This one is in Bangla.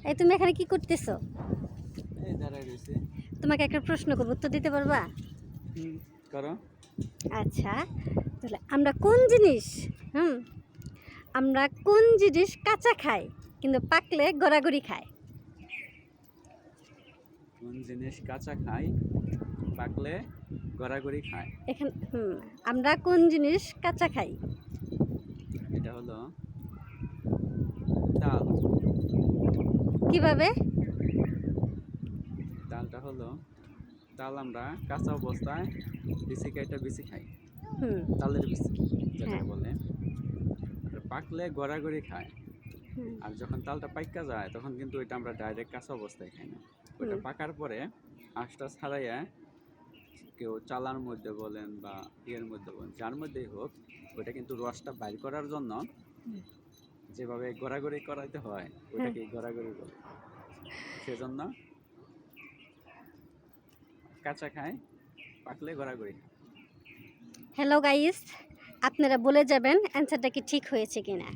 এই তুমি এখানে কি করতেছো? এই দাঁড়ায় রয়েছে। তোমাকে একটা প্রশ্ন করব, উত্তর দিতে পারবা? করো। আচ্ছা, তাহলে আমরা কোন জিনিস কাঁচা খাই কিন্তু পাকলে গড়াগড়ি খায়? কোন জিনিস কাঁচা খায় পাকলে গড়াগড়ি খায়? এখানে আমরা কোন জিনিস কাঁচা খাই? এটা হলো তাল। কিভাবে? তালটা হলো তাল আমরা কাঁচা অবস্থায় বিচি কাইটা বিচি খাই। হুম। তালের বিচি হ্যাঁ। যেটাকে বলে। আর পাকলে গড়াগড়ি খায়। হুম। আর যখন তালটা পাইকা যায় তখন কিন্তু ওইটা আমরা ডাইরেক্ট কাঁচা অবস্থায় খাই না। ওইটা হুম। পাকার পরে আঁশটা ছাড়াইয়া কেউ চালার মধ্যে বলেন বা ইয়ের মধ্যে বলেন, যার মধ্যেই হোক, ওইটা কিন্তু রসটা বাইর করার জন্য যেভাবে গড়াগড়ি করাইতে হয় হ্যাঁ। ওইটাকে গড়াগড়ি বলে। সেজন্য কাঁচা খায়, পাকলে গড়াগড়ি খায়। হ্যালো গাইস, আপনারা বলে যাবেন অ্যান্সারটা কি ঠিক হয়েছে কিনা।